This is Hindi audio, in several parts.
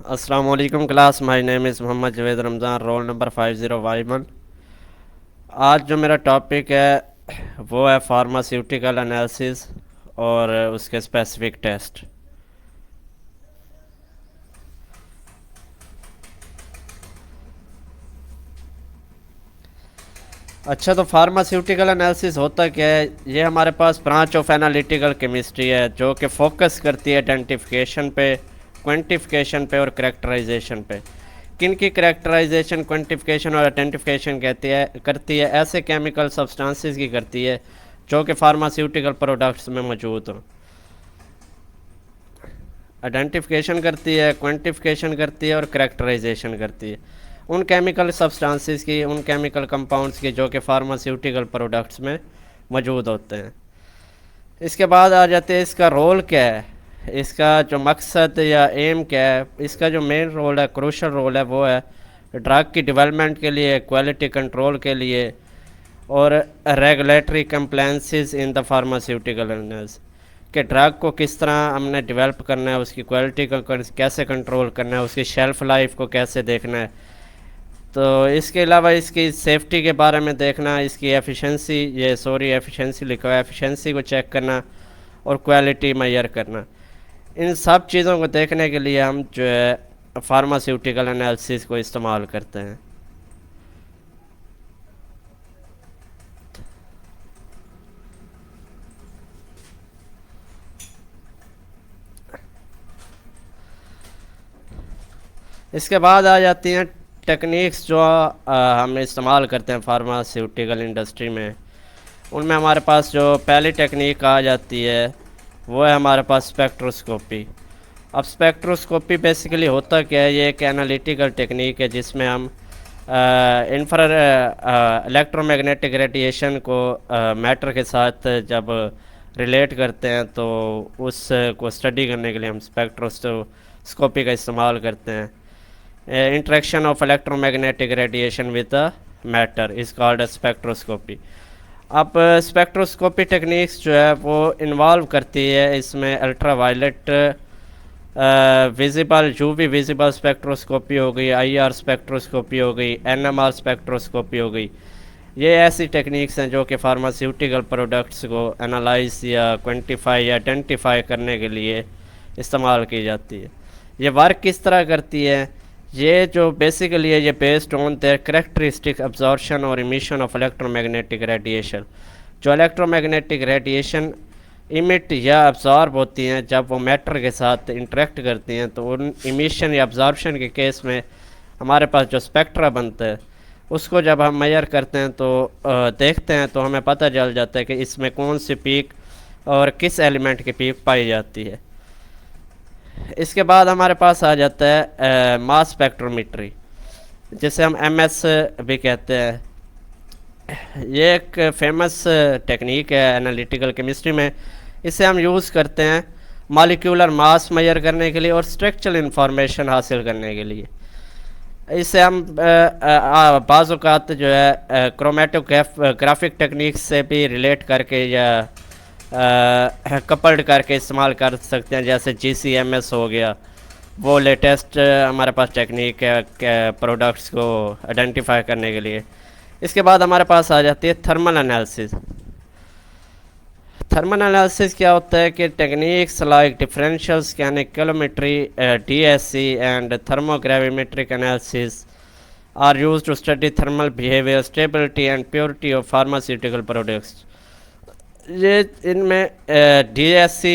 अस्सलाम वालेकुम class. My name is Mohammad Javed Ramzan, roll number 5051। आज जो मेरा टॉपिक है वो है फार्मास्यूटिकल एनालिसिस और उसके स्पेसिफिक टेस्ट। अच्छा, तो फार्मास्यूटिकल एनालिसिस होता क्या है? ये हमारे पास ब्रांच ऑफ एनालिटिकल केमिस्ट्री है जो कि फोकस करती है आइडेंटिफिकेशन पे, क्वांटिफिकेशन पे और करेक्टराइजेशन पे। किन की करेक्टराइजेशन, क्वांटिफिकेशन और आइडेंटिफिकेशन करती है ऐसे केमिकल सब्सटेंसेस की करती है जो कि फार्मास्यूटिकल प्रोडक्ट्स में मौजूद हों। आइडेंटिफिकेशन करती है, क्वांटिफिकेशन करती है और करेक्टराइजेशन करती है उन केमिकल सब्सटेंसेस की, उन केमिकल कंपाउंड्स की जो कि फार्मास्यूटिकल प्रोडक्ट्स में मौजूद होते हैं। इसके बाद आ जाते हैं इसका रोल क्या है, इसका जो मकसद या एम क्या है। इसका जो मेन रोल है, क्रूशल रोल है, वो है ड्रग की डेवलपमेंट के लिए, क्वालिटी कंट्रोल के लिए और regulatory compliances in the pharmaceutical analysis कि ड्रग को किस तरह हमने डेवलप करना है, उसकी क्वालिटी को कैसे कंट्रोल करना है, उसकी शेल्फ़ लाइफ को कैसे देखना है। तो इसके अलावा इसकी सेफ्टी के बारे में देखना, इसकी एफिशिएंसी, एफिशिएंसी लिखा हुआ है, एफिशिएंसी को चेक करना और क्वालिटी मेजर करना। इन सब चीज़ों को देखने के लिए हम जो है फार्मास्यूटिकल एनालिसिस को इस्तेमाल करते हैं। इसके बाद आ जाती हैं टेक्निक्स जो हम इस्तेमाल करते हैं फार्मास्यूटिकल इंडस्ट्री में। उनमें हमारे पास जो पहली टेक्निक आ जाती है वो है हमारे पास स्पेक्ट्रोस्कोपी। अब स्पेक्ट्रोस्कोपी बेसिकली होता क्या है? ये एक एनालिटिकल टेक्निक है जिसमें हम इलेक्ट्रोमैग्नेटिक रेडिएशन को मैटर के साथ जब रिलेट करते हैं तो उस को स्टडी करने के लिए हम स्पेक्ट्रोस्कोपी का इस्तेमाल करते हैं। Interaction of electromagnetic radiation with the matter is called spectroscopy. अब स्पेक्ट्रोस्कोपी टेक्निक्स जो है वो इन्वॉल्व करती है इसमें ultra violet visible, UV visible spectroscopy हो गई, आईआर स्पेक्ट्रोस्कोपी हो गई, एनएमआर स्पेक्ट्रोस्कोपी हो गई। ये ऐसी टेक्निक्स हैं जो कि फार्मास्यूटिकल प्रोडक्ट्स को एनालाइज या क्वांटिफाई या आइडेंटिफाई करने के लिए इस्तेमाल की जाती है। ये वर्क किस तरह करती है? ये जो बेसिकली है, ये based on their characteristic absorption और इमिशन ऑफ इलेक्ट्रोमैग्नेटिक रेडिएशन। जो इलेक्ट्रोमैग्नेटिक रेडिएशन इमिट या अब्जॉर्ब होती हैं जब वो मैटर के साथ इंटरेक्ट करती हैं, तो उन इमिशन या अब्जॉर्प्शन के केस में हमारे पास जो स्पेक्ट्रा बनता है उसको जब हम मेजर करते हैं तो देखते हैं तो हमें पता चल जाता है कि इसमें कौन सी पीक और किस एलिमेंट की पीक पाई जाती है। इसके बाद हमारे पास आ जाता है मास स्पेक्ट्रोमीट्री, जिसे हम एमएस भी कहते हैं। ये एक फेमस टेक्निक है एनालिटिकल केमिस्ट्री में। इसे हम यूज़ करते हैं मॉलिक्यूलर मास मेजर करने के लिए और स्ट्रक्चरल इंफॉर्मेशन हासिल करने के लिए। इसे हम बाज़ औक़ात जो है क्रोमेटोग्राफिक टेक्निक्स से भी रिलेट करके या कपल्ड करके इस्तेमाल कर सकते हैं, जैसे GCMS हो गया। वो लेटेस्ट हमारे पास टेक्निक है प्रोडक्ट्स को आइडेंटिफाई करने के लिए। इसके बाद हमारे पास आ जाती है थर्मल एनालिसिस। थर्मल एनालिसिस क्या होता है कि techniques like differential calorimetry, DSC and thermogravimetric analysis are used to study thermal behaviour, stability and purity of pharmaceutical products. ये इनमें DSC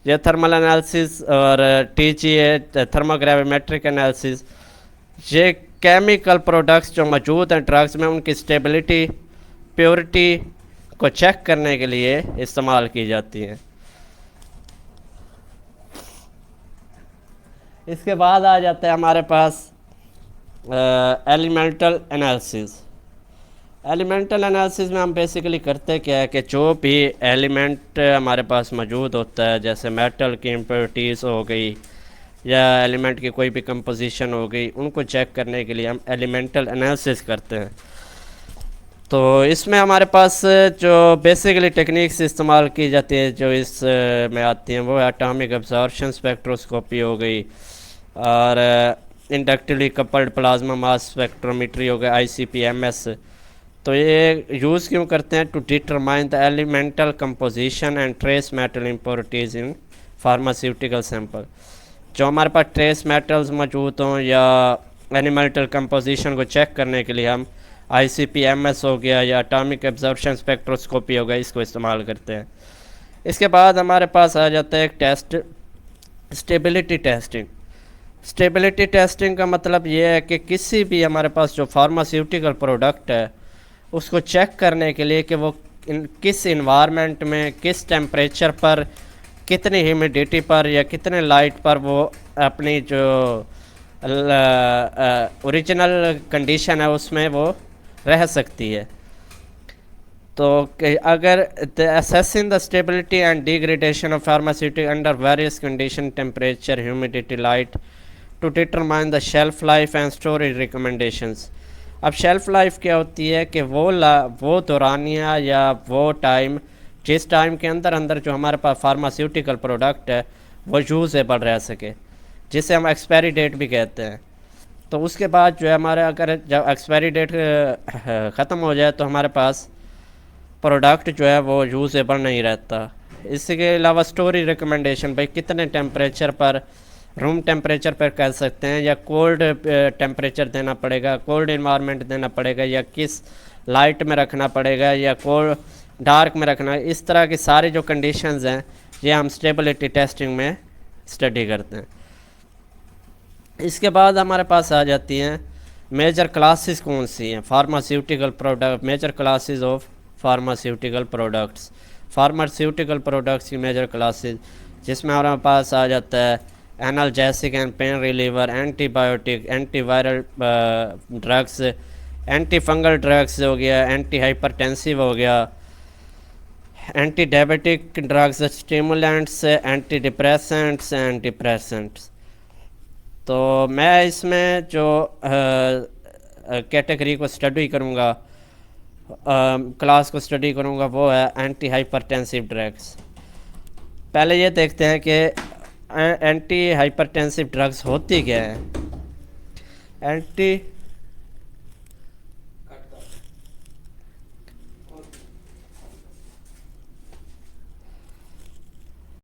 या थर्मल एनालिसिस और TGA थर्मोग्रेविमेट्रिक एनालिसिस, ये केमिकल प्रोडक्ट्स जो मौजूद हैं ड्रग्स में उनकी स्टेबिलिटी, प्योरिटी को चेक करने के लिए इस्तेमाल की जाती हैं। इसके बाद आ जाता है हमारे पास एलिमेंटल एनालिसिस। एलिमेंटल एनालिसिस में हम बेसिकली करते क्या है कि जो भी एलिमेंट हमारे पास मौजूद होता है, जैसे मेटल की इम्प्योरिटीज़ हो गई या एलिमेंट की कोई भी कंपोजिशन हो गई, उनको चेक करने के लिए हम एलिमेंटल एनालिसिस करते हैं। तो इसमें हमारे पास जो बेसिकली टेक्निक्स इस्तेमाल की जाती है जो इस में आती हैं वो एटॉमिक एब्जॉर्प्शन स्पेक्ट्रोस्कोपी हो गई और inductively coupled plasma mass spectrometry हो गया ICP-MS। तो ये यूज़ क्यों करते हैं? To determine the elemental composition and trace metal impurities in pharmaceutical sample. जो हमारे पास ट्रेस मेटल्स मौजूद हों या एलिमेंटल कंपोजिशन को चेक करने के लिए हम ICP-MS हो गया या एटॉमिक एब्जॉर्प्शन स्पेक्ट्रोस्कोपी हो गया, इसको इस्तेमाल करते हैं। इसके बाद हमारे पास आ जाता है एक test, stability testing. Stability testing का मतलब ये है कि किसी भी हमारे पास जो फार्मास्यूटिकल प्रोडक्ट है उसको चेक करने के लिए कि वो किस इन्वायरमेंट में, किस टेम्परेचर पर, कितनी ह्यूमिडिटी पर या कितने लाइट पर वो अपनी जो ओरिजिनल कंडीशन है उसमें वो रह सकती है। तो अगर assessing the stability and degradation of pharmaceutic under various condition, temperature, humidity, light, to determine the shelf life and storage recommendations. अब शेल्फ लाइफ क्या होती है कि वो दौरानिया या वो टाइम जिस टाइम के अंदर जो हमारे पास फार्मास्यूटिकल प्रोडक्ट है वो यूज़ेबल रह सके, जिसे हम एक्सपायरी डेट भी कहते हैं। तो उसके बाद जो है हमारे अगर जब एक्सपायरी डेट ख़त्म हो जाए तो हमारे पास प्रोडक्ट जो है वो यूज़ेबल नहीं रहता। इसके अलावा स्टोरेज रिकमेंडेशन, भाई कितने टेम्परेचर पर, रूम टेम्परेचर पर कह सकते हैं या कोल्ड टेम्परेचर देना पड़ेगा, कोल्ड इन्वायरमेंट देना पड़ेगा या किस लाइट में रखना पड़ेगा या कोल्ड डार्क में रखना, इस तरह की सारी जो कंडीशंस हैं ये हम स्टेबिलिटी टेस्टिंग में स्टडी करते हैं। इसके बाद हमारे पास आ जाती हैं मेजर क्लासेस कौन सी हैं pharmaceutical product, major classes of pharmaceutical products. Pharmaceutical products की मेजर क्लासेस, जिसमें हमारे पास आ जाता है analgesic and pain reliever, antibiotic, antiviral drugs, anti fungal drugs हो गया, एंटी हाइपरटेंसिव हो गया, anti diabetic drugs, stimulants, anti depressants and depressants. तो मैं इसमें जो कैटेगरी को स्टडी करूँगा, क्लास को स्टडी करूँगा, वो है एंटी हाइपरटेंसिव ड्रग्स। पहले ये देखते हैं कि एंटी हाइपरटेंसिव ड्रग्स होती क्या है। एंटी